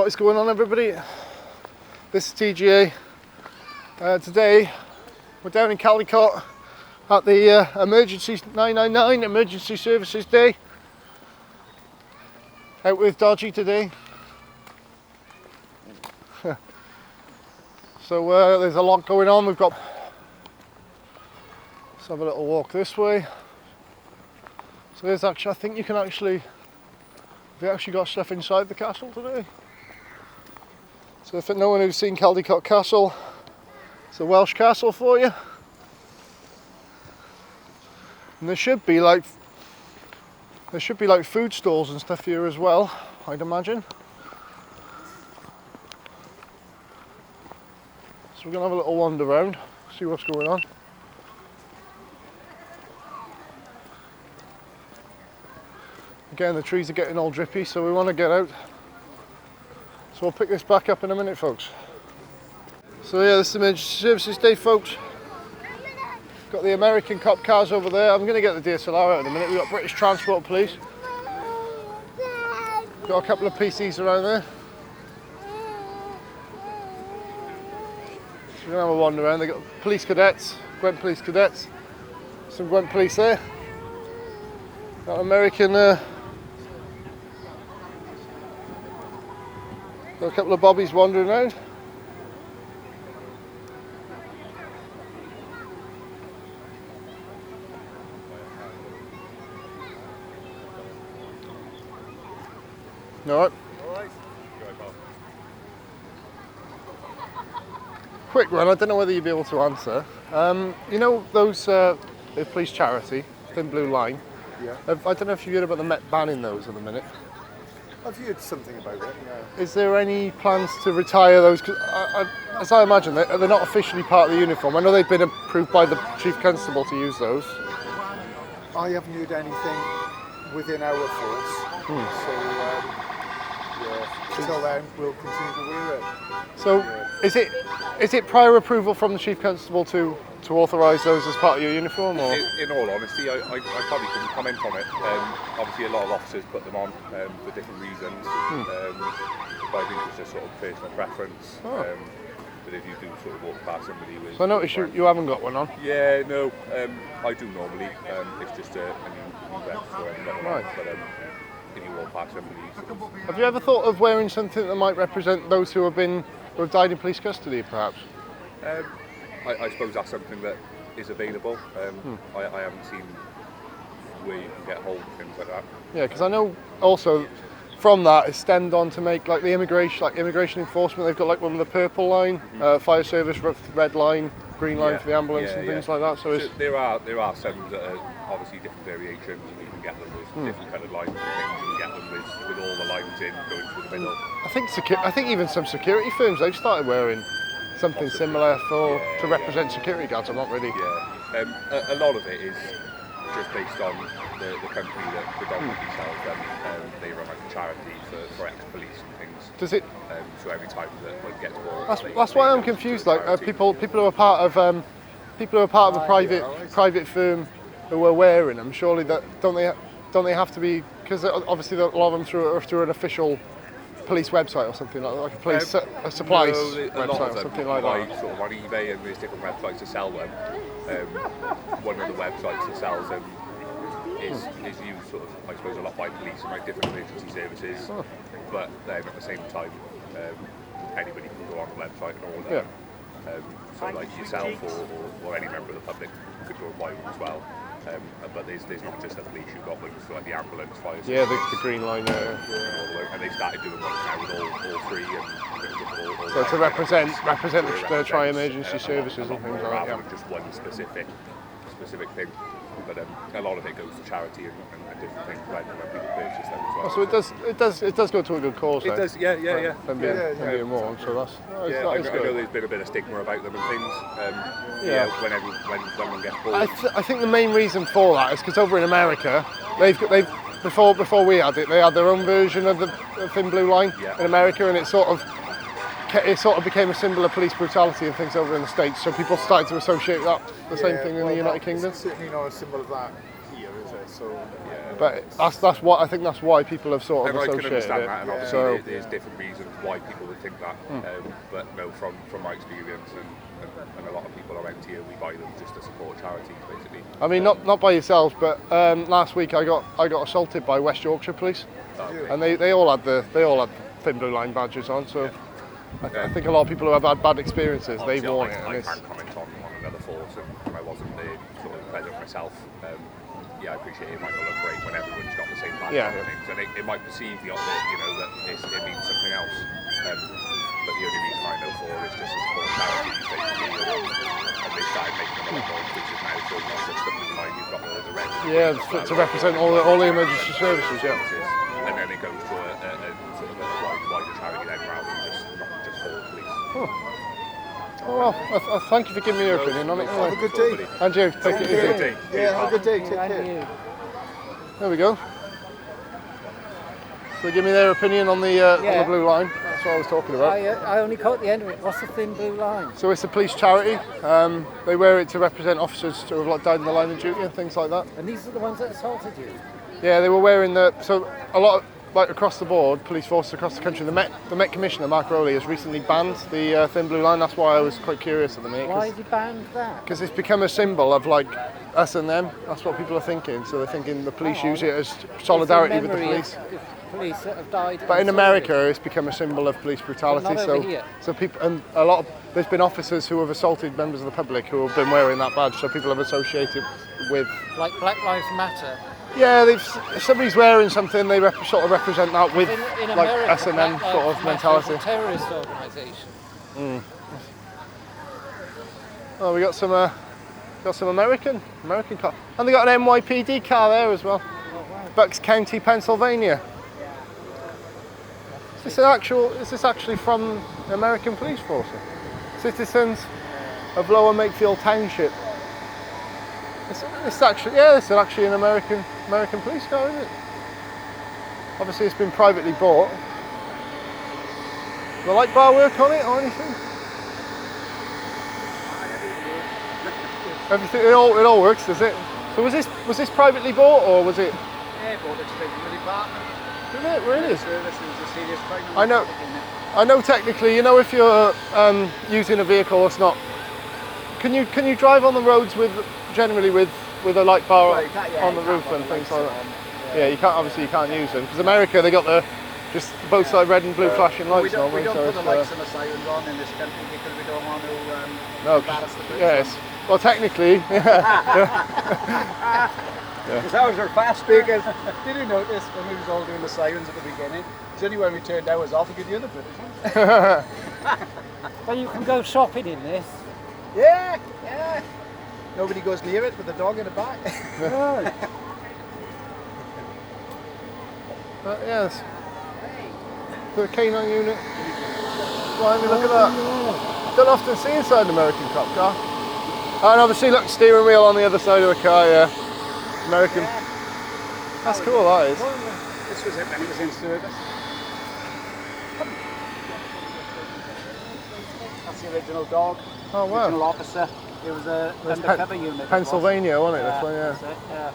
what is going on, everybody? This is TGA. Today we're down in Caldicot at the emergency 999 emergency services day. Out with Dodgy today. So there's a lot going on. Let's have a little walk this way. So there's actually, I think you can actually, they actually got stuff inside the castle today. So for no one who's seen Caldicot Castle, it's a Welsh castle for you. And there should be like food stalls and stuff here as well, I'd imagine. So we're gonna have a little wander around, see what's going on. Again, the trees are getting all drippy, so we want to get out. So we'll pick this back up in a minute, folks. So yeah, this is Emergency Services Day, folks. Got the American cop cars over there. I'm going to get the DSLR out in a minute. We've got British Transport Police. Got a couple of PCs around there. So we're going to have a wander around. They've got police cadets, Gwent police cadets. Some Gwent police there. Got American... got a couple of bobbies wandering around. Alright. Quick one, I don't know whether you'll be able to answer. You know those the police charity, Thin Blue Line? Yeah. I don't know if you've heard about the Met banning those at the minute. I've heard something about it, yeah. Is there any plans to retire those? 'Cause as I imagine, they're not officially part of the uniform. I know they've been approved by the Chief Constable to use those. I haven't heard anything within our force, so yeah, until then we'll continue to wear it. So is it prior approval from the Chief Constable to authorise those as part of your uniform? Or? In all honesty, I probably couldn't comment on it. Obviously, a lot of officers put them on for different reasons, but I think it's just sort of personal preference. But if you do sort of walk past somebody with... So I noticed you haven't got one on. Yeah, no, I do normally. It's just a new vest, so I haven't got one on. But if you walk past somebody... Have you ever thought of wearing something that might represent those who have died in police custody, perhaps? I suppose that's something that is available. I haven't seen where you can get hold of things like that. Yeah, because I know also from that it stemmed on to make like the immigration enforcement. They've got like one with the purple line, fire service red line, green line for the ambulance and things like that. So there are some that are obviously different variations. You can get them with different coloured lines and things. You can get them with all the lines in going through the middle. I think even some security firms, they've started wearing something similar to represent security guards. I'm not really. Yeah, a lot of it is just based on the company that predominantly sells them. They run like a charity for ex-police and things. Does it? So every time that one gets more. That's why I'm confused. Like people who are part of a private firm who are wearing them. Surely that don't they have to be, because obviously a lot of them through an official police website or something like a police a supplies website or something like that. Sort of on eBay, and there's different websites to sell them. One of the websites that sells them is used sort of, I suppose, a lot by police and like different emergency services. But then at the same time, anybody can go on the website and order. So like yourself or any member of the public could go and buy one as well. But there's not just the police, you've got ones for like the ambulance, fire service. Yeah, the green line there. And they started doing one now with all three. So to represent the tri-emergency services and things like that. Rather than just one specific thing. But a lot of it goes to charity and different things when people purchase them as well. So it does go to a good cause. It does, yeah. Than being worn, so that's I know there's been a bit of stigma about them and things. When one gets bored. I think the main reason for that is because over in America, they've before we had it, they had their own version of the Thin Blue Line in America, and it sort of became a symbol of police brutality and things over in the States. So people started to associate that the same thing in the United Kingdom. It's certainly not a symbol of that here, is it? So But that's what I think. That's why people have sort of And I can associated understand it. that, and obviously So there's different reasons why people would think that. But no, from my experience and a lot of people around here, we buy them just to support charities, basically. I mean, not by yourselves, but last week I got assaulted by West Yorkshire Police, and they all had Thin Blue Line badges on. So I think a lot of people who have had bad experiences, they've Obviously, worn it. And I it's, can't comment on another force, and I wasn't there sort of present myself. Yeah, I appreciate it might not look great when everyone's got the same badge Yeah. and things, and it might perceive the opposite, that it means something else. But the only reason I know for is just to support charities, basically, and they started making them a lot more inclusive now, so it's not just Thin Blue Line, you've got the red. yeah, to represent all the emergency services. Yeah. And then it goes to a sort of a wider charity then, rather than just for the police. Oh, well, I thank you for giving me your opinion on it. have a good day. And you, take it easy. Yeah, have a good day. Take care. There we go. So they give me their opinion on the Blue Line. That's what I was talking about. I only caught the end of it. What's the Thin Blue Line? So it's a police charity. They wear it to represent officers who have died in the line of duty and things like that. And these are the ones that assaulted you? Yeah, they were wearing so a lot of, across the board, police forces across the country. The Met Commissioner, Mark Rowley, has recently banned the Thin Blue Line. That's why I was quite curious at the minute. Why has he banned that? Because it's become a symbol of us and them. That's what people are thinking. So they're thinking the police use it as solidarity with the police. Of police that have died. But in America, it's become a symbol of police brutality. But not over here. So people, and there's been officers who have assaulted members of the public who have been wearing that badge. So people have associated with. Like Black Lives Matter. Yeah, if somebody's wearing something, they sort of represent that with In like America, S&M Black sort of Lives Matter mentality. is a terrorist organisation. Oh, we got some American car, and they got an NYPD car there as well. Bucks County, Pennsylvania. Is this actually from the American police force? Citizens of Lower Makefield Township. This is actually an American police car, isn't it? Obviously it's been privately bought. The light bar work on it or anything? Everything, it all works, does it? So was this privately bought or was it? Yeah, but it's the department. Is it? Where it is? Service is a serious crime. I know technically, if you're using a vehicle that's not, can you drive on the roads generally with a light bar on the roof and things like that? Yeah, you can't use them because America, they got just both sides red and blue flashing lights normally. We don't So put the lights and the sirens on in this country because we don't want to embarrass the police. yes. Well, technically, Because ours are fast speakers. Did you notice when we was all doing the sirens at the beginning? It's only when we turned ours off we could hear the British ones. Well, you can go shopping in this. Yeah. Nobody goes near it with the dog in the back. Right. yes. The canine unit. Blimey, look at that. Don't often see inside an American cop car. And obviously, look, steering wheel on the other side of the car, yeah. American. That's cool, that is. This was it when it was in service. That's the original dog. Oh, wow. Original officer. It was a undercover unit. Pennsylvania, wasn't it? This one, That's it, yeah.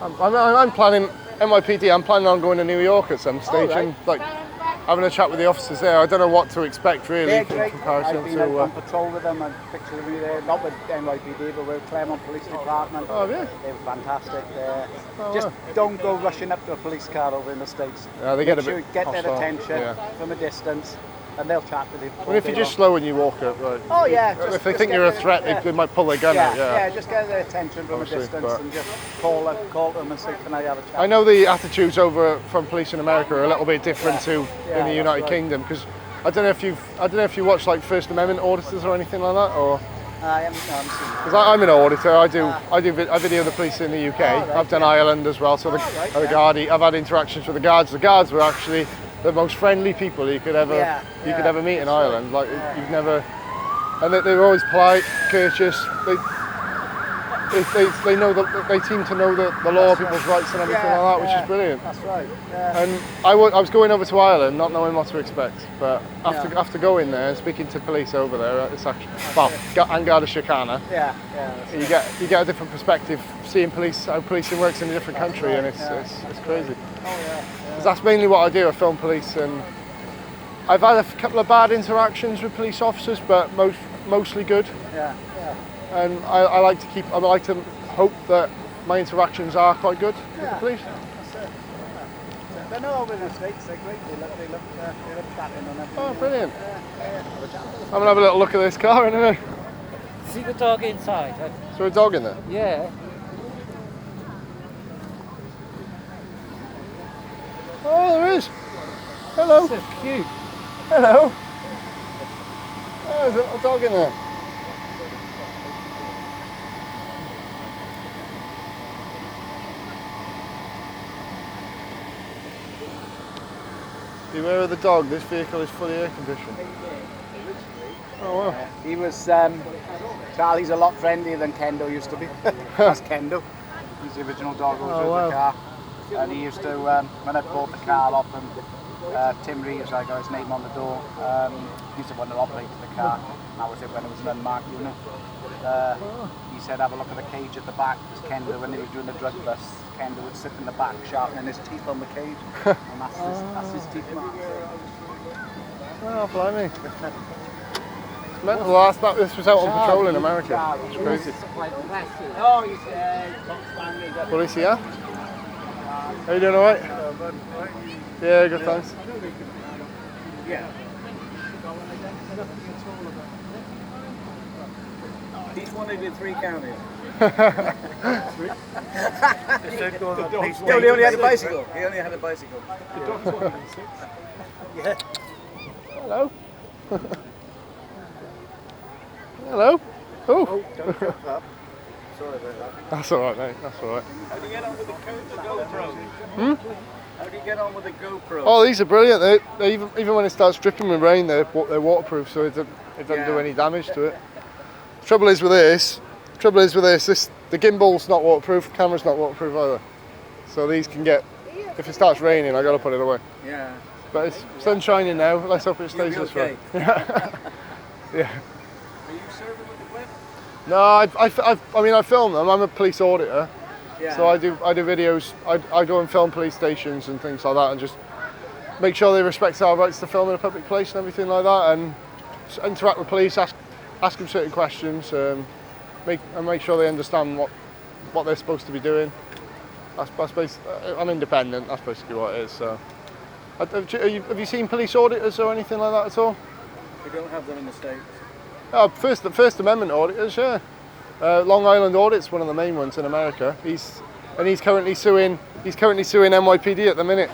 I'm planning, NYPD, I'm planning on going to New York at some stage right. and having a chat with the officers there. I don't know what to expect really Yeah, in great. comparison I've been out to... on patrol with them and pictures of me there, not with NYPD but with Claremont Police Department. Oh, yeah? They were fantastic. Oh, Just wow. don't go rushing up to a police car over in the States. Yeah, they get Make a sure bit you get their hostile, attention yeah. from a distance and they'll chat with you. Well, if you're just slow when you walk up, right? Oh yeah. If they think you're a threat, they might pull their gun out, yeah. Just get their attention from Obviously, a distance but- and just call them and say, can I have a chat? I know the attitudes from police in America are a little bit different to in the that's United right. Kingdom because I don't know if you watch like First Amendment auditors or anything like that, or I haven't seen it. because I'm an auditor. I video the police in the UK. I've done Ireland as well. So the Gardaí, I've had interactions with the guards. The guards were actually the most friendly people you could ever meet in Ireland. Like you've never, and they were always polite, courteous. they know that they seem to know the law, people's rights and everything like that, which is brilliant. That's right. Yeah. And I was going over to Ireland not knowing what to expect, but after going there and speaking to police over there, it's actually and Garda Síochána, you get a different perspective seeing how policing works in a different country, and it's crazy. Oh yeah. 'Cause that's mainly what I do. I film police, and I've had a couple of bad interactions with police officers, but mostly good. Yeah. And I like to hope that my interactions are quite good with the police. That's it. They're not over the States, they're great. They love chatting on everything. Oh, brilliant. I'm gonna have a little look at this car in a minute. See the dog inside? Is there a dog in there? Yeah. Oh, there is. Hello. So cute. Hello. Oh, there's a little dog in there. Beware of the dog. This vehicle is fully air conditioned. Oh wow. He was, Charlie's a lot friendlier than Kendo used to be. That's Kendo. He's the original dog who was with the car. And he used to, when I bought the car off him, Tim Reeves, I got his name on the door, he used to want to operate the car. That was it when it was an unmarked unit. He said have a look at the cage at the back, because Kendo, when they were doing the drug bust, Kendo would sit in the back sharpening his teeth on the cage. And that's his teeth mark. Oh, blimey. It's mental. This was out on patrol in America. It's crazy. Oh, he's What is he at? How you doing, alright? Yeah, good, thanks. Yeah. He's one of the 3 counties. He only had a bicycle. He only had a bicycle. Yeah. Hello. Hello. Oh. Don't jump up. Sorry about that. That's alright, mate. That's alright. How do you get on with the GoPro? How do you get on with the GoPro? Oh, these are brilliant. They even when it starts dripping with rain, they're waterproof, so it doesn't do any damage to it. Trouble is with this. The gimbal's not waterproof. Camera's not waterproof either. So these can get. If it starts raining, I got to put it away. Yeah. But it's sun's shining now. Let's hope it stays this way. Okay. Yeah. Are you serving with the clip? No, I mean I film them. I'm a police auditor, Yeah. so I do videos. I go and film police stations and things like that, and just make sure they respect our rights to film in a public place and everything like that, and interact with police, ask them certain questions, make sure they understand what they're supposed to be doing. That's basically, I'm independent. That's basically what it is. So, have you seen police auditors or anything like that at all? We don't have them in the States. Oh, First Amendment auditors, yeah. Long Island Audit's one of the main ones in America. He's currently suing NYPD at the minute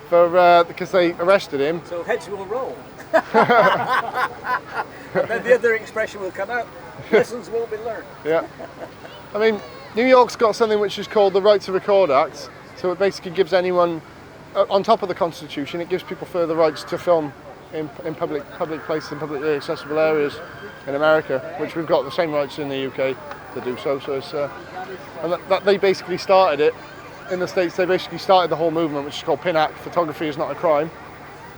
for because they arrested him. So heads will roll. Then the other expression will come out. Lessons will be learned. Yeah. I mean, New York's got something which is called the Right to Record Act. So it basically gives anyone, on top of the Constitution, it gives people further rights to film in public places and publicly accessible areas in America, which we've got the same rights in the UK to do so. So it's and that they basically started it in the States. They basically started the whole movement, which is called PIN Act, Photography is Not a Crime,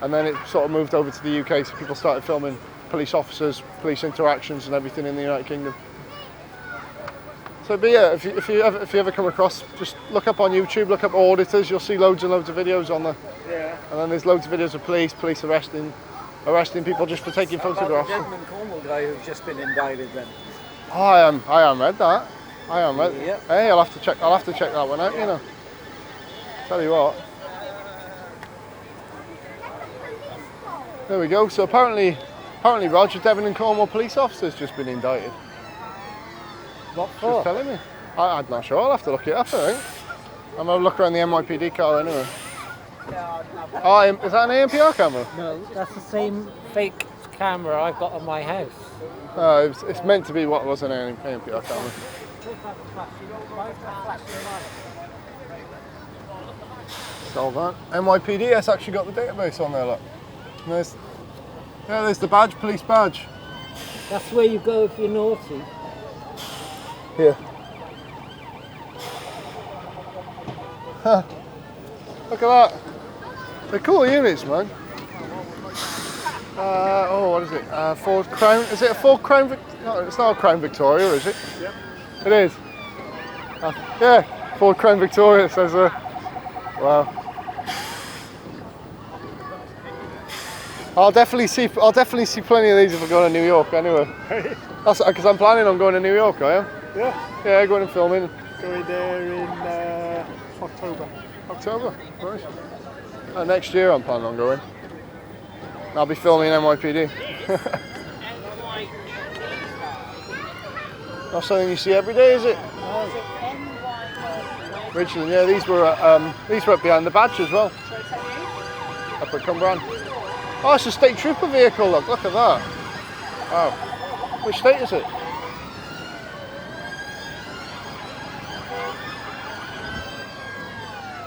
and then it sort of moved over to the UK. So people started filming police officers, police interactions, and everything in the United Kingdom. So, but yeah, if you ever come across, just look up on YouTube, look up auditors. You'll see loads and loads of videos on there. Yeah. And then there's loads of videos of police arresting people just for taking photographs. The gentleman Cornwall guy who's just been indicted then. Oh, I am read that. I am read. Yeah. Hey, I'll have to check that one out. You know. Tell you what. There we go. So apparently, Roger, Devon and Cornwall police officer's just been indicted. What Just for? telling me. I'm not sure. I'll have to look it up. I think. I'm gonna look around the NYPD car anyway. Oh, is that an ANPR camera? No, that's the same fake camera I've got on my house. It's meant to be what was an ANPR camera. Solve that. NYPD has actually got the database on there, look. And there's the badge, police badge. That's where you go if you're naughty. Here. Look at that. They're cool units, man. Oh, what is it? Ford Crown. Is it a Ford Crown? No, it's not a Crown Victoria, is it? Yep. It is. Yeah, Ford Crown Victoria says wow. I'll definitely see plenty of these if I go to New York anyway. That's because I'm planning on going to New York, I am. Yeah. Yeah, going and filming. Going there in October. October, nice. Next year I'm planning on going. I'll be filming NYPD. Not something you see every day, is it? Richland, yeah, these were up behind the badge as well. Up at Cumbrain. Oh, it's a state trooper vehicle. Look at that. Wow. Which state is it?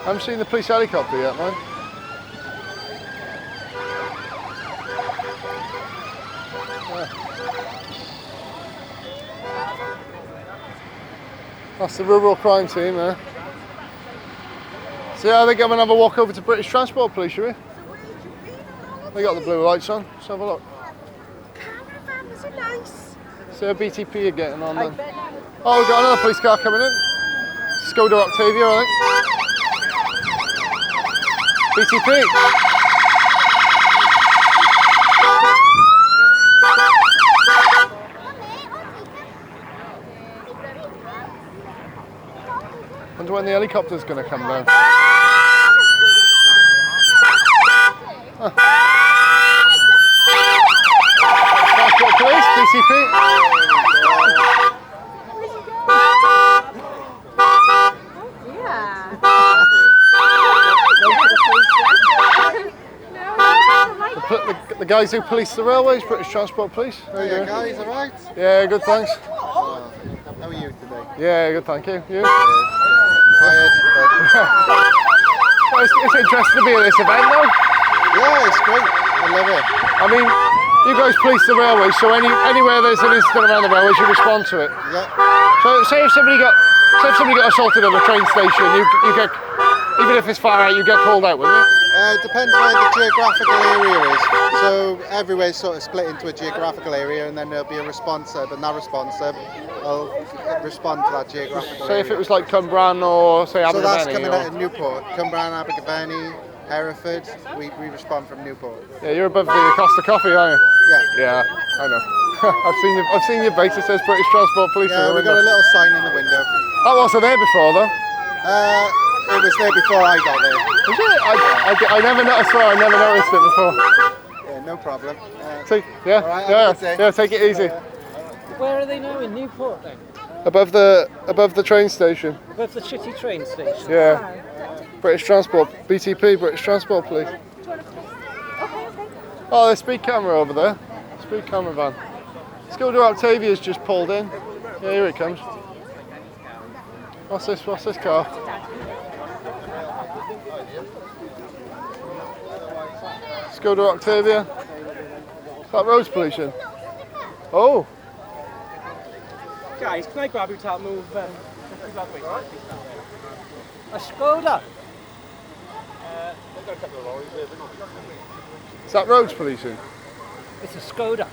I haven't seen the police helicopter yet, man. Yeah. That's the rural crime team there. So yeah, I think I'm going to have a walk over to British Transport Police, shall we? They got the blue lights on. Let's have a look. Caravans are nice. See how BTP are getting on then. Oh, we've got another police car coming in. Skoda Octavia, I think. BTP. Wonder when the helicopter's going to come down. Transport Police, BCP. The guys who police the railways, British Transport Police. How you doing? Guys, alright? Yeah, good, thanks. How are you today? Yeah, good, thank you. You? Tired, Well, it's interesting to be at this event, though. yeah, it's great. I love it. I mean, you guys police the railways, so anywhere there's an incident around the railways, you respond to it. Yeah. So, say if somebody got assaulted at a train station, you get, even if it's far out, you get called out, wouldn't you? Depends where the geographical area is. So everywhere's sort of split into a geographical area, and then there'll be a response sub, and that response sub will respond to that geographical Say area. if it was like Cumbrain or say So that's Abergavenny. coming or- out of Newport. Cumbrain, Abergavenny, Hereford, we respond from Newport. Yeah, you're above the Costa Coffee, aren't you? Yeah. Yeah, I know. I've seen your base that says British Transport Police in Yeah, the we window. got a little sign in the window. That wasn't there before, though. It was there before I got there. Was it? I never noticed. Well, I never noticed it before. Yeah, no problem. Yeah, All right, have a good day. yeah. Take it easy. Where are they now in Newport then? Above the train station. Above the shitty train station. Yeah. British Transport, BTP, British Transport Police. Oh, there's speed camera over there. Speed camera van. Skoda Octavia's just pulled in. Yeah, here it comes. What's this car? Skoda Octavia. Is that roads pollution? Oh. Guys, can I grab you to move? A Skoda. Is that roads pollution? It's a Skoda.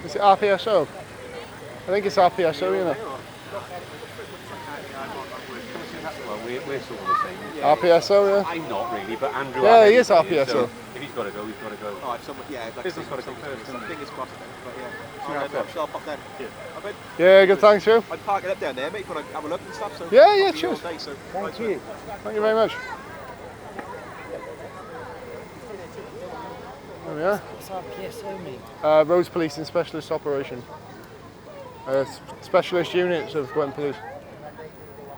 Is it RPSO? I think it's RPSO, you know. Well, we're sort of the same. RPSO, yeah. I'm not really, but Andrew. Yeah, he is, is RPSO. So if he's got to go, he's got to go. Oh, if someone, yeah, like Business got to come first. Fingers crossed then, but yeah. I'll pop then. Yeah. Yeah, good, thanks, you. I'd park it up down there, mate, if you want to have a look and stuff. So Yeah, I'll be here cheers. all day, so Thank you. Thank you very much. There we are. What's RPSO mean? Roads Policing Specialist Operation. Specialist units of Gwent Police.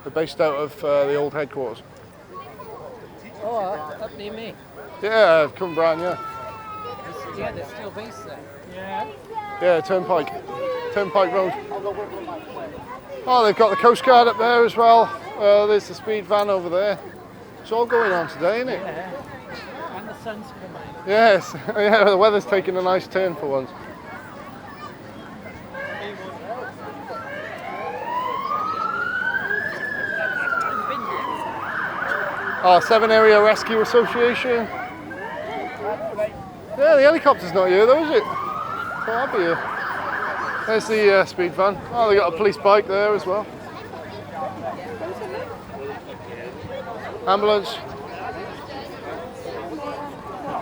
They're based out of the old headquarters. Oh, up near me. Yeah, Cumbrain, yeah. Yeah, they're still based there. Yeah. Yeah, Turnpike Road. Oh, they've got the Coast Guard up there as well. There's the speed van over there. It's all going on today, isn't it? Yeah. And the sun's coming. Yes, yeah, the weather's taking a nice turn for once. Oh, 7 Area Rescue Association. Yeah, the helicopter's not here though, is it? Oh, I'll be here. There's the speed van. Oh, they got a police bike there as well. Ambulance.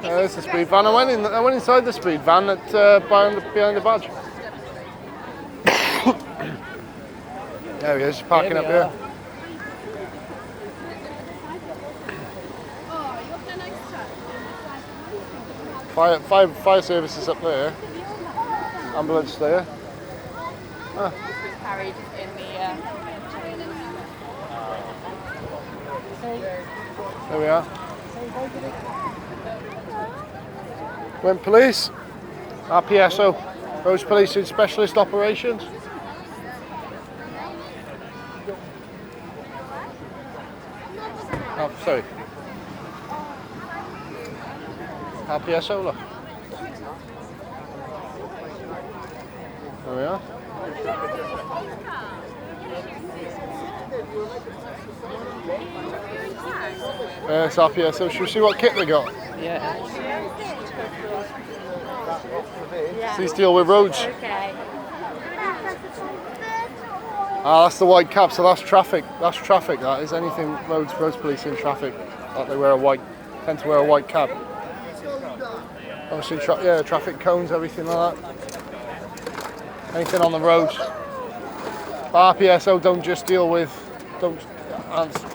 There's the speed van. I went inside the speed van behind the badge. There he is, parking up here. Fire services up there. Ambulance there. Ah. Carried in the. There we are. Went police. RPSO. Roads Police in Specialist Operations. Oh, sorry. RPSO, look. There we are. It's RPSO. Should we see what kit they got? Yeah. Please deal with roads. Okay. Ah, that's the white cap, so that's traffic. That's traffic, that is. Anything roads police in traffic, like they tend to wear a white cap. Obviously, traffic cones, everything like that. Anything on the roads. But RPSO don't just deal with,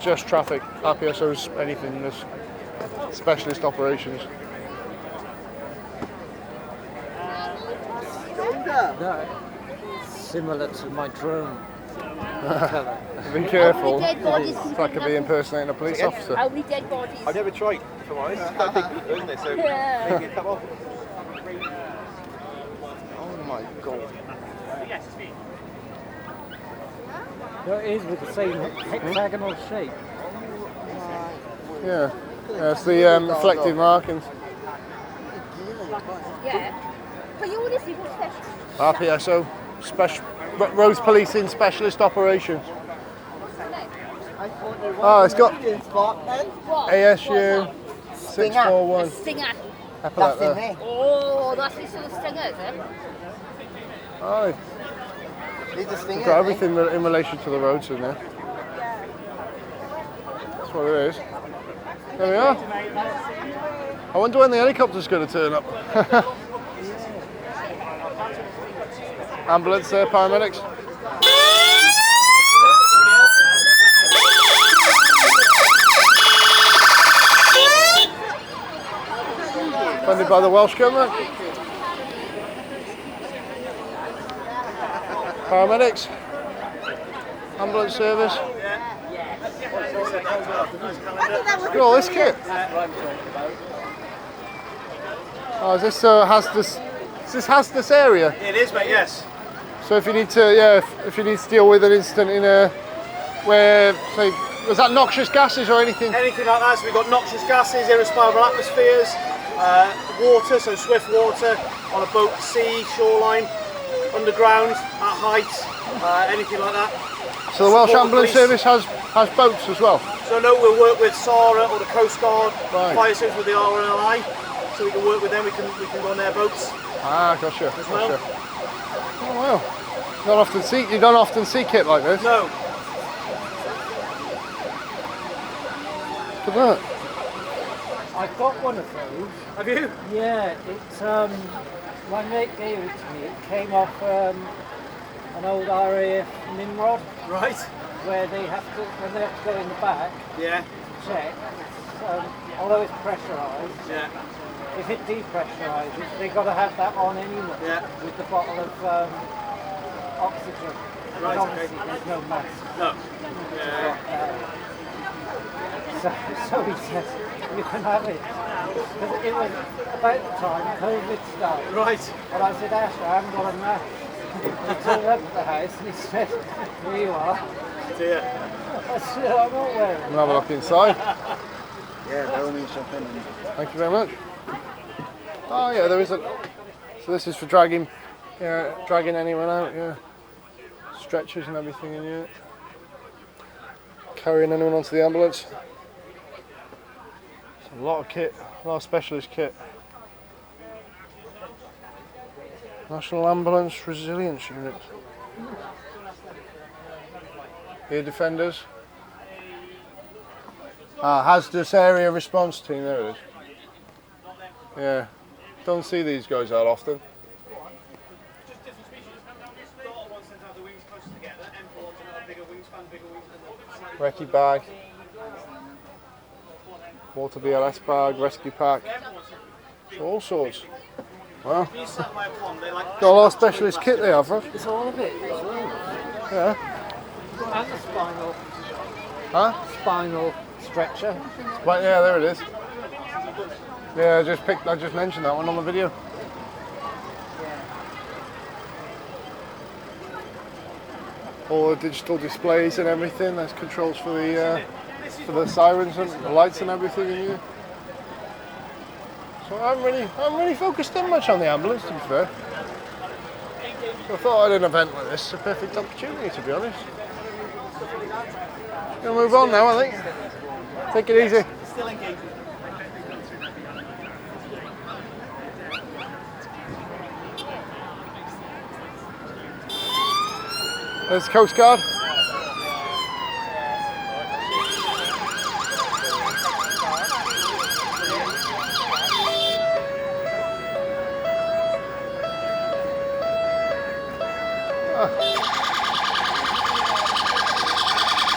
just traffic. RPSO's anything, there's specialist operations. No, similar to my drone. Be careful. Dead bodies. It's like be impersonating a police officer. How many dead bodies? I've never tried, if I'm honest. It's quite big, isn't it? So Yeah. maybe a couple. Oh my god. Well, it is with the same hexagonal shape. Yeah. It's the reflective markings. Yeah. But you always see RPSO, Roads Policing Specialist Operations. Oh, it's got ASU 641. Stinger. Epaulette there. Oh, that's this little stinger, is it? Oh, they've got everything in relation to the roads in there. That's what it is. There we are. I wonder when the helicopter's going to turn up. Ambulance there, paramedics. Funded by the Welsh Government. Paramedics. Ambulance service. Look at all this kit. Oh, is this hazardous? Is this hazardous area? It is, mate, yes. So if you need to, if you need to deal with an incident in where, say, was that noxious gases or anything? Anything like that, so we've got noxious gases, irrespirable atmospheres, water, so swift water on a boat, sea, shoreline, underground, at height, anything like that. So the Welsh Support Ambulance police. Service has boats as well? So no, we'll work with SARA or the Coast Guard, Right. fire service with the RNLI, so we can work with them, we can go on their boats. Ah, gotcha. As well. Gotcha. Oh wow. You don't often see kit like this. No, Look at that. I've got one of those. have you? Yeah, it's my mate gave it to me. It came off an old RAF Nimrod, Right. where they have to, when they have to go in the back, Yeah, check. Although it's pressurised, yeah, if it depressurizes, they've got to have that on anyway, Yeah. with the bottle of oxygen. Right, And obviously okay. there's no mask. no. Yeah. So he says, you can have it. Because it was about the time COVID started. Right. And I said, Ash, I haven't got a mask. He turned up at the house and he said, here you are. Dear. I said, I'm not wearing it. We'll have a look inside. Yeah, they'll need something. Thank you very much. Oh yeah, there is a. So this is for dragging anyone out. Yeah. Stretchers and everything in here. Carrying anyone onto the ambulance. A lot of kit, a lot of specialist kit. National Ambulance Resilience Unit. Air Defenders. Hazardous Area Response Team, there it is. Yeah, don't see these guys that often. Just different species. The daughter ones tend to have the wings closer together. Emperor ones have a bigger wingspan, bigger wings. Recce bag. Water BLS bag, rescue pack. All sorts. Wow. Got a lot of specialist kit they have, right? It's all of it. Yeah. And the spinal. Huh? Spinal stretcher. But yeah, there it is. Yeah, I just mentioned that one on the video. All the digital displays and everything. There's controls for the sirens and the lights and everything in here. So I haven't really focused in much on the ambulance, to be fair. So I thought at an event like this, a perfect opportunity, to be honest. Gonna move on now, I think. Take it easy. Still engaging. There's the Coast Guard.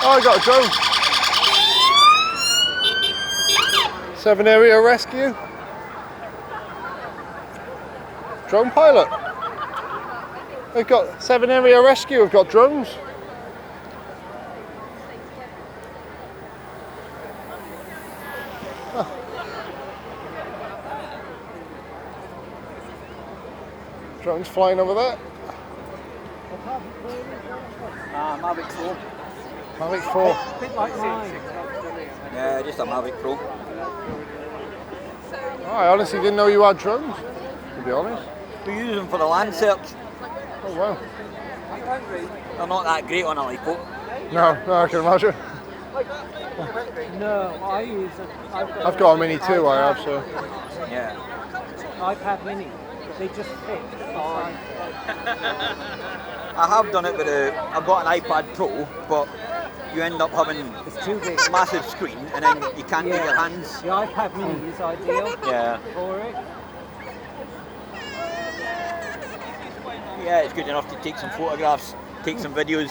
Oh, I got a drone. 7 area rescue. Drone pilot. They've got 7 area rescue. We've got drones. Drones flying over there. Mavic 4. Mavic 4. A bit like mine. Yeah, just a Mavic Pro. I honestly didn't know you had drones, to be honest. We use them for the land search. Oh wow. They're not that great on a lipo. No, I can imagine. No, I use it. I've got a Mini too, I have, so. Yeah. iPad Mini. They just fit fine. I have done it with I've got an iPad Pro, but you end up having It's too big. a massive screen and then you can't get your hands. The iPad Mini is ideal Yeah. for it. Yeah, it's good enough to take some photographs, take some videos.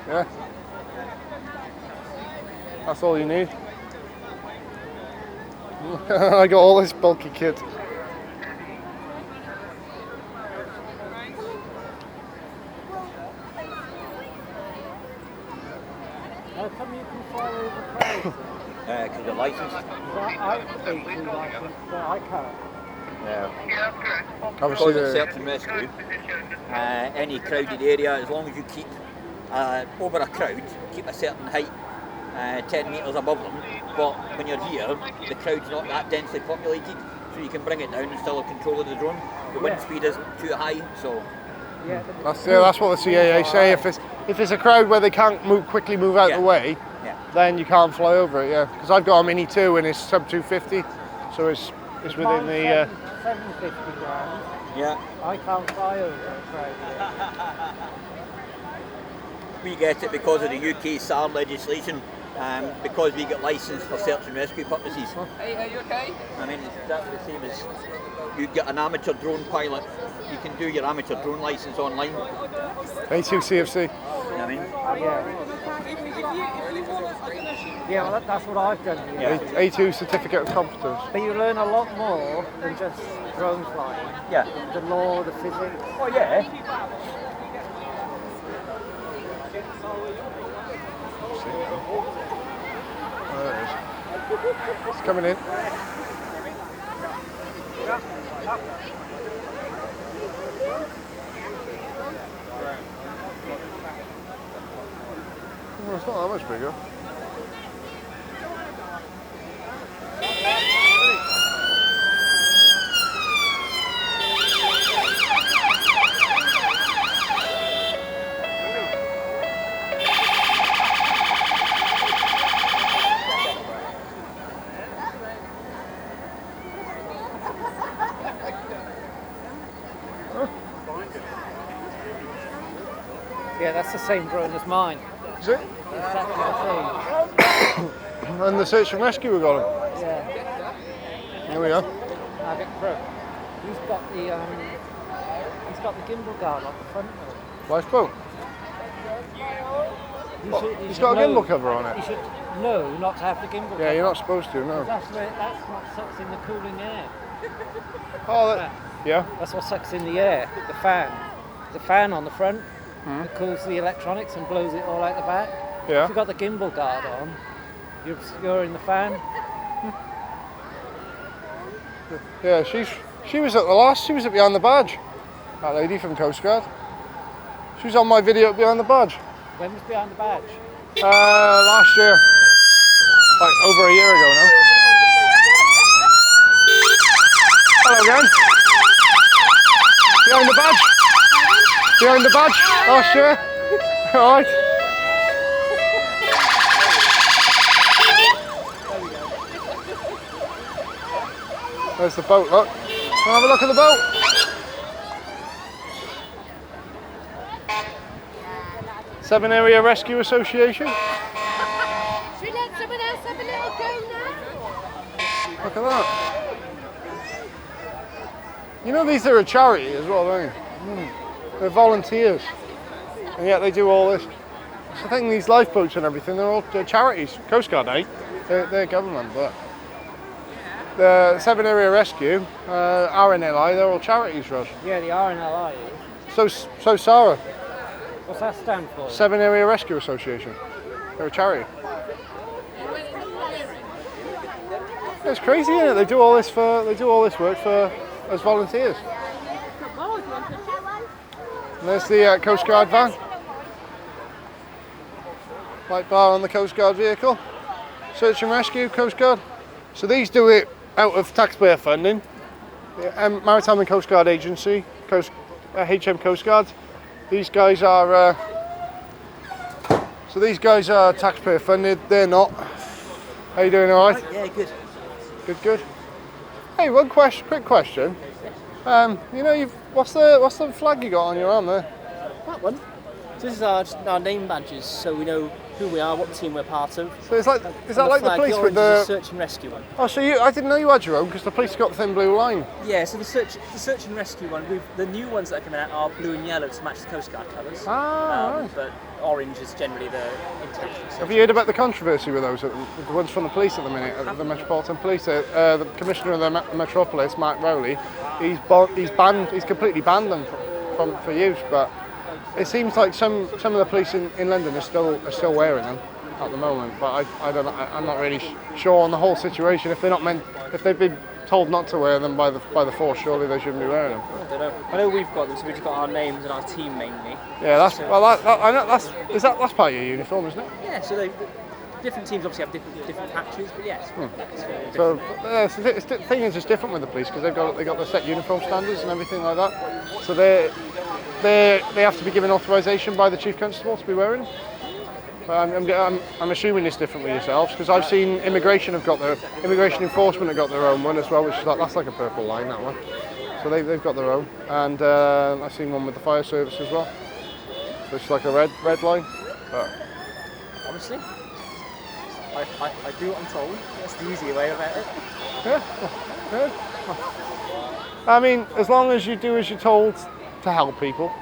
Yeah. That's all you need. I got all this bulky kit. How come you can fly over crowds? Because they're licensed. I think license, but I can't. Yeah. Obviously, Because it's search and rescue, any crowded area, as long as you keep over a crowd, keep a certain height, 10 metres above them, but when you're here, the crowd's not that densely populated, so you can bring it down and still have control of the drone. The wind speed isn't too high, so... Yeah, that's what the CAA say. If it's a crowd where they can't quickly move out the way, then you can't fly over it. Yeah, because I've got a Mini 2 and it's sub 250, so it's within the. 750 grand. Yeah. I can't fly over a crowd. We get it because of the UK SAR legislation, because we get licensed for search and rescue purposes. Hey, are you okay? I mean, that's the same as you get an amateur drone pilot. You can do your amateur drone license online. A2 CFC. You know what I mean? Yeah, well, that's what I've done here. Yeah. A2 certificate of competence. But you learn a lot more than just drone flying. Yeah. The law, the physics. Oh yeah. There it is. It's coming in. Well, it's not that much bigger. Yeah, that's the same drone as mine. Is it? Exactly the same. And the search and rescue we got him. Yeah. Here we go. Mavic Pro. He's got the gimbal guard on the front though. Lifeboat. You What? should- you It's should got a know- gimbal cover on it. You should know not to have the gimbal cover. Yeah, you're not supposed to, no. That's what sucks in the cooling air. Oh, that, yeah. That's what sucks in the air, the fan. The fan on the front that cools the electronics and blows it all out the back. Yeah. If you've got the gimbal guard on, you're obscuring the fan. Yeah, she was at the last. She was at behind the badge. That lady from Coast Guard. She was on my video at behind the badge. When was behind the badge? Last year. Like over a year ago now. Hello again. Behind the badge. Behind the badge. Last year. Alright. There's the boat, look. Come have a look at the boat. Seven Area Rescue Association. Should we let someone else have a little go now? Look at that. You know these are a charity as well, don't you? They're volunteers. And yet they do all this. So I think these lifeboats and everything, they're charities. Coast Guard ain't. They're government, but the Seven Area Rescue, RNLI, they're all charities, Raj. Yeah, the RNLI. So Sarah, What's that stand for? Seven Area Rescue Association. They're a charity. It's crazy, isn't it? They do all this work for as volunteers. And there's the Coast Guard van. Light bar on the Coast Guard vehicle. Search and rescue, Coast Guard. So these do it out of taxpayer funding. The Maritime and Coast Guard Agency, HM Coast Guard. These guys are these guys are taxpayer funded. They're not. How you doing? All right? Yeah, good. Good. Hey, quick question. You know, what's the flag you got on your arm there? That one. So this is just our name badges, so we know who we are, what team we're part of. So is that like the police with the the search and rescue one? Oh, so I didn't know you had your own because the police got the thin blue line. Yeah, so the search and rescue one. The new ones that are coming out are blue and yellow to match the Coast Guard colours. Right. But orange is generally the intentional search. Have you heard about the controversy with those? The ones from the police at the minute, the Metropolitan Police. The Commissioner of the Metropolis, Mark Rowley, he's completely banned them for use. But it seems like some of the police in London are still wearing them at the moment. But I don't know, I'm not really sure on the whole situation. If they've been told not to wear them by the force, surely they shouldn't be wearing them. I don't know. I know we've got them, so we've got our names and our team mainly. Yeah, that's part of your uniform, isn't it? Yeah, so different teams obviously have different patches, but yes. So the thing is, it's different with the police because they got the set uniform standards and everything like that. So they have to be given authorization by the chief constable to be wearing them. But I'm assuming it's different with yourselves because I've seen immigration enforcement have got their own one as well, which is that's like a purple line, that one. So they've got their own, and I've seen one with the fire service as well, which is like a red line. But honestly, I do what I'm told. That's the easier way about it. Yeah. I mean, as long as you do as you're told to help people,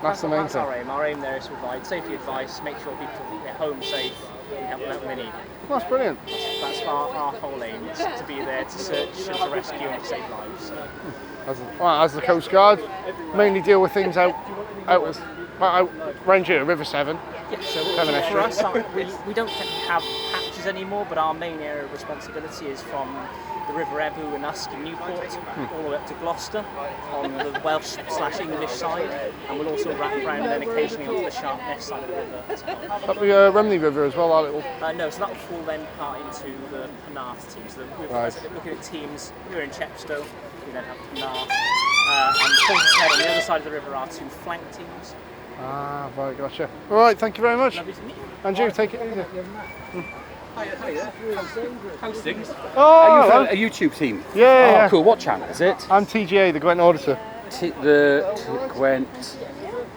that's the main thing. Our aim. Our aim there is to provide safety advice, make sure people get home safe, and help them out when they need. That's brilliant. That's our whole aim, is to be there to search and to rescue and to save lives. As the Coast Guard, mainly deal with things out range here, River Severn. Yeah, so for us, we don't have patches anymore, but our main area of responsibility is from the River Ebble and Usk in Newport, all the way up to Gloucester on the Welsh/English side, and we'll also wrap around then occasionally onto the Sharpness side of the river. Up the Rumney River as well, our little. No, so that will fall then part into the Penarth team. So we're looking at teams. We're in Chepstow. We then have Penarth, and Portishead on the other side of the river are two flank teams. Ah, right, gotcha. All right, thank you very much. Lovely to meet you. And you, take it easy. Hi there. How's things? Oh, are you a YouTube team? Yeah. Cool. What channel is it? I'm TGA, the Gwent Auditor. The Gwent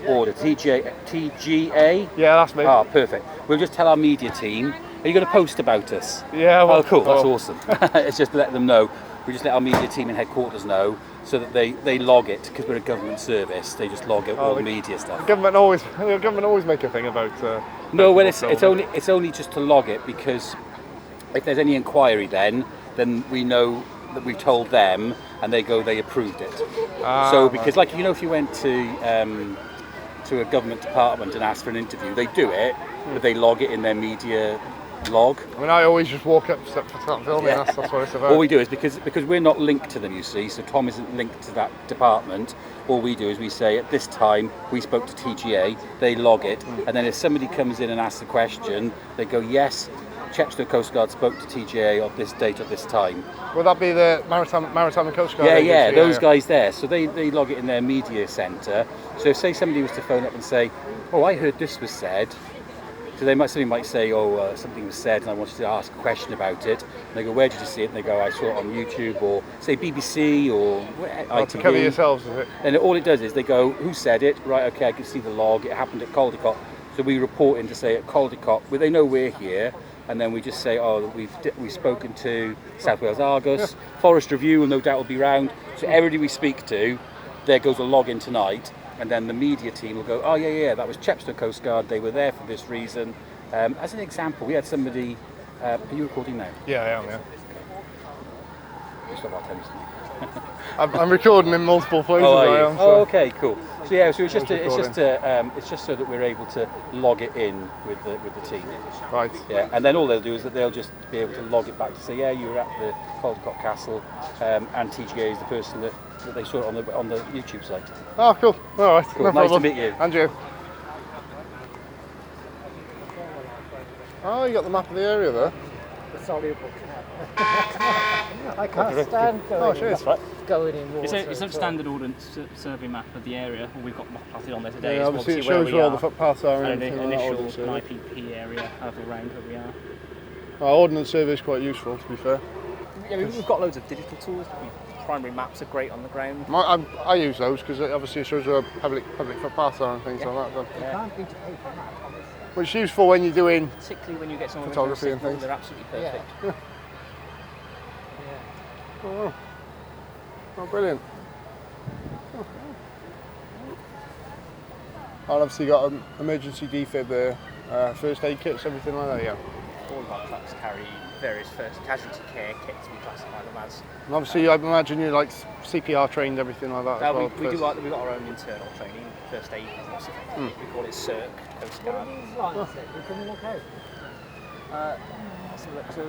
order? TGA? Yeah, that's me. Ah, perfect. We'll just tell our media team. Are you going to post about us? Yeah, well, oh, cool. That's awesome. It's just to let them know. We just let our media team in headquarters know so that they log it, because we're a government service. They just log it all the media stuff. The government always make a thing about. No, well, it's only just to log it, because if there's any inquiry, then we know that we've told them, and they approved it. Because like, you know, if you went to a government department and ask for an interview, they do it, but they log it in their media log. I mean, I always just walk up, start filming. Yeah. That's what it's about. All we do is, because we're not linked to them, you see, so Tom isn't linked to that department. All we do is we say, at this time we spoke to TGA, they log it, and then if somebody comes in and asks a question, they go, yes, Chepstow Coast Guard spoke to TGA on this date at this time. Would that be the Maritime and Coast Guard? Yeah, those guys there. So they log it in their media centre. So if, say, somebody was to phone up and say, oh, I heard this was said, so somebody might say, oh, something was said and I wanted to ask a question about it. And they go, where did you see it? And they go, I saw it on YouTube, or say BBC, or ITV. To cover yourselves, is it? And all it does is they go, who said it? Right, okay, I can see the log. It happened at Caldicot. So we report in to say at Caldicot, well, they know we're here. And then we just say, oh, we've spoken to South Wales Argus, Forest Review, and no doubt will be round. So everybody we speak to, there goes a login tonight, and then the media team will go, oh yeah, that was Chepstow Coast Guard. They were there for this reason. As an example, we had somebody. Are you recording now? Yeah, I am. Yeah. Just about 10 minutes. I'm recording in multiple places. Oh, I am. Oh, okay, cool. So yeah, so it's just so that we're able to log it in with the team. Right. Yeah, and then all they'll do is that they'll just be able to log it back to say, yeah, you were at the Caldicot Castle, and TGA is the person that they saw it on the YouTube site. Oh, cool. All right. Cool. No Nice problem. to meet you. And you. Oh, you got the map of the area there. The soluble I can't stand going in water. It's a standard ordnance survey map of the area. We've got plotted on there today. Yeah, as obviously it where shows we where all are, the footpaths are and and an everything initial like that, IPP area of around where we are. Our ordnance survey is quite useful, to be fair. Yeah, we've got loads of digital tools. Primary maps are great on the ground. I use those because it obviously shows where public footpaths are and things like that. You can't beat a paper map. Which is useful when you're doing particularly when you get someone photography and things. They're absolutely perfect. Yeah. Oh, brilliant. And obviously you got an emergency defib there, first aid kits, everything like that, yeah. All of our trucks carry various first casualty care kits, we classify them as. And obviously I imagine you're like CPR trained, everything like that as well. We've got our own internal training, first aid business. We call it CERC, Coast Guard. What are these lines that we can look out? So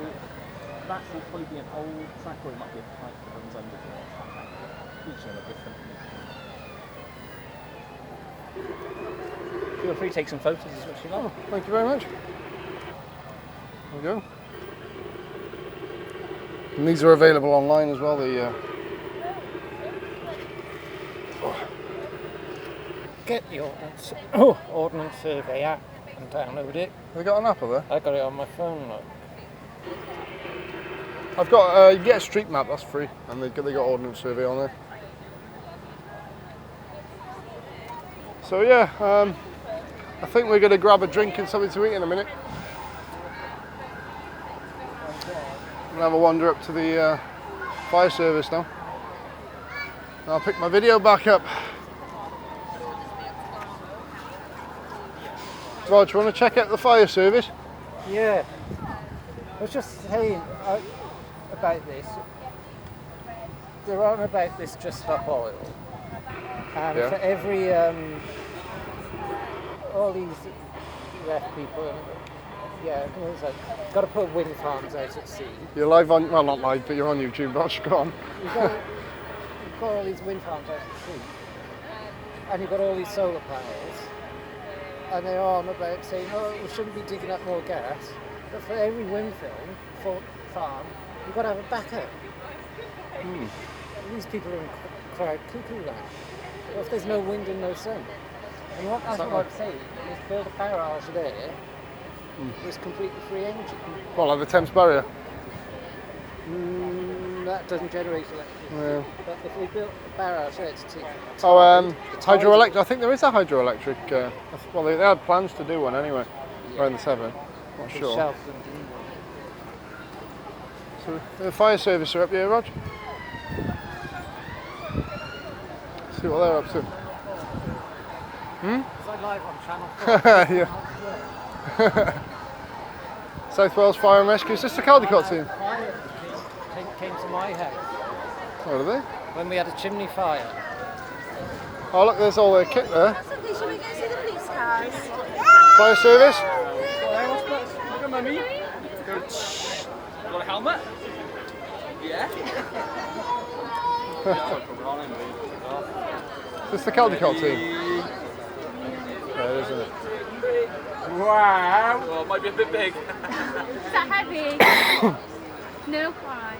that will probably be an old track, or it might be a pipe that runs under the track. Each of them are different. Feel free to take some photos as much as you like. Oh, thank you very much. There we go. And these are available online as well. Get the ordnance survey app and download it. They got an app of it? I got it on my phone. Look. I've got, you get a street map, that's free, and they got ordnance survey on there. So yeah, I think we're going to grab a drink and something to eat in a minute. We'll have a wander up to the fire service now. And I'll pick my video back up. Rog, do you want to check out the fire service? Yeah. I was just saying about this. They're on about this just stop oil. And for every all these left people, it's like, got to put wind farms out at sea. You're live on, well not live, but you're on YouTube, Rog, go on. You've got all these wind farms out at sea, and you've got all these solar panels, and they're on about saying, oh, we shouldn't be digging up more gas, but for every wind farm, you've got to have a backup. These people are in crowd cuckoo land. What if there's no wind and no sun? And what I'm saying is build a power house there with completely free energy. Well, like the Thames barrier? No, that doesn't generate electricity. Yeah. But if we built a barrage there to take Hydroelectric. I think there is a hydroelectric. Well, they had plans to do one anyway, around the Severn. Not sure. shelved them, didn't they? So the fire service are up here, Rog. See what they're up to. It's like live on Channel 4. Yeah. South Wales Fire and Rescue. Is this the Caldicot team? Fire came to my house Oh, are they? when we had a chimney fire. Oh, look, there's all their kit there. That's okay, shall we go see the police cars? Fire service. Look at mummy. Go. Got a helmet? Yeah. Is this the Caldicot team? Yeah, it is, isn't it? Wow. Oh, it might be a bit big. Is that heavy? No, why?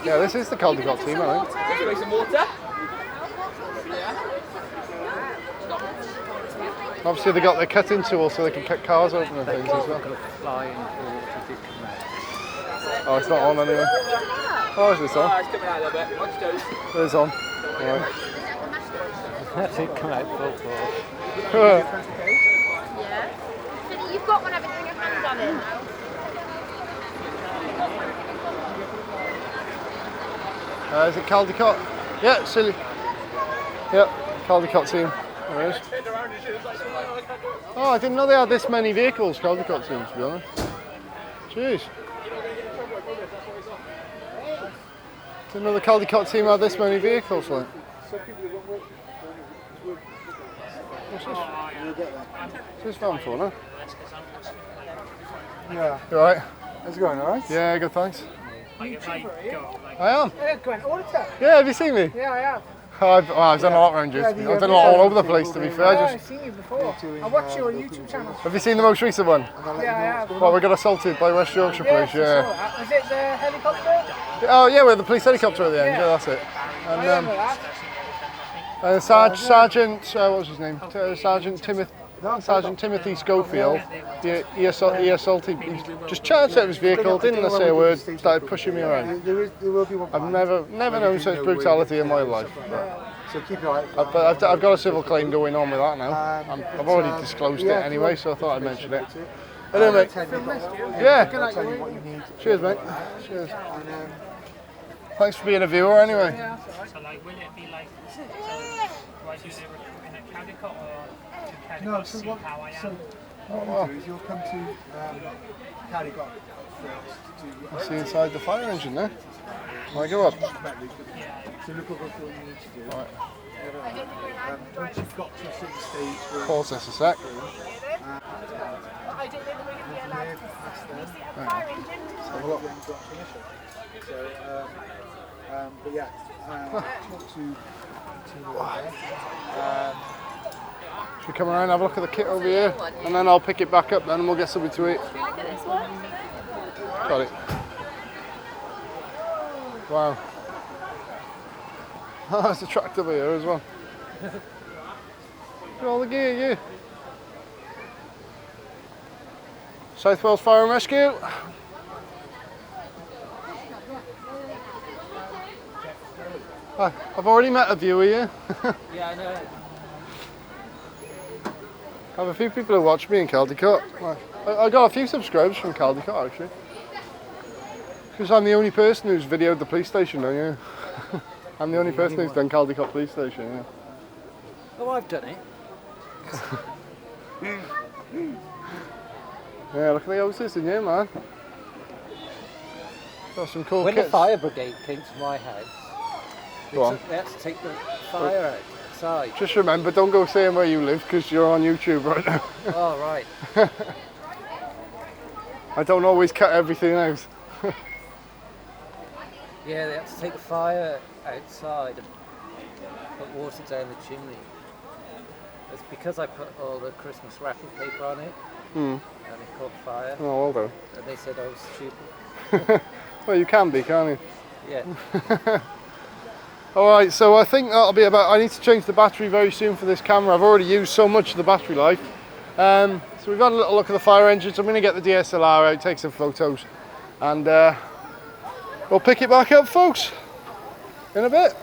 Yeah, this is the Caldicot team, I think. Let's make some water. Obviously, they got their cutting tool so they can cut cars open and things as well. Oh, it's not on anyway. Oh, is this on? Oh, it's coming out a little bit. Watch those. It is on. Right. That did come out full force. Yeah. Finny, you've got one, haven't you? Your hands on it. Is it Caldicot? Yeah, silly. Yep, Caldicot team. There it is. Oh, I didn't know they had this many vehicles, Caldicot team, to be honest. Jeez. Didn't know the Caldicot team had this many vehicles, like. What's this? What's this van for, no? Yeah. You alright? How's it going, alright? Yeah, good, thanks. I am. Yeah, go on, Auditor. Yeah, have you seen me? Yeah, I have. Oh, I've done a lot around you. I've done a lot all over the place, to be fair. I've seen you before. I watch you on YouTube channel. Have you seen the most recent one? Yeah, I have. Well, we got assaulted by West Yorkshire Police, yeah. Was it the helicopter? Oh, yeah, with the police helicopter at the end, yeah, that's it. I And, remember that. Sergeant, what was his name? Sergeant Timothy Schofield, he assaulted, he just charged out of his vehicle, didn't say a word, started pushing me around. There will be one. I've never known such brutality in my life. So keep your eye. But I've got a civil claim going on with that now. I've already disclosed it anyway, so I thought I'd mention it. Anyway, yeah. Cheers, mate. Cheers. Thanks for being a viewer anyway. So like, will it be like, so do I do the recruitment at Caldicot or to No, Caldicot so see what, how I am? so what you do is you'll come to Caldicot first I see inside the fire engine there. I go up. So look over what you need to do. Right. Once you've got to a certain stage where Pause this a sec. I didn't know we were going to be allowed to see a fire engine. Let's have a look. So, but yeah, talk to Should we come around and have a look at the kit over here? And then I'll pick it back up then and we'll get something to eat. Should we look at this one? Got it. Wow. Oh, there's a tractor here as well. Look at all the gear, yeah. South Wales Fire and Rescue. Hi, I've already met a viewer here. Yeah, I know. I have a few people who watch me in Caldicot. I got a few subscribers from Caldicot actually. Because I'm the only person who's videoed the police station, don't you? I'm the only person who's done Caldicot police station, yeah. Oh, I've done it. Yeah, look at the houses in here, man. Got some cool When kits. the fire brigade came to my house, Go on. they had to take the fire outside. Just remember, don't go saying where you live because you're on YouTube right now. Oh, right. I don't always cut everything out. Yeah, they had to take the fire outside and put water down the chimney. It's because I put all the Christmas wrapping paper on it and it caught fire. Oh, well done. And they said I was stupid. Well, you can be, can't you? Yeah. Alright, so I think that'll be about... I need to change the battery very soon for this camera. I've already used so much of the battery life. So we've had a little look at the fire engines. I'm going to get the DSLR out, take some photos. And We'll pick it back up, folks, in a bit.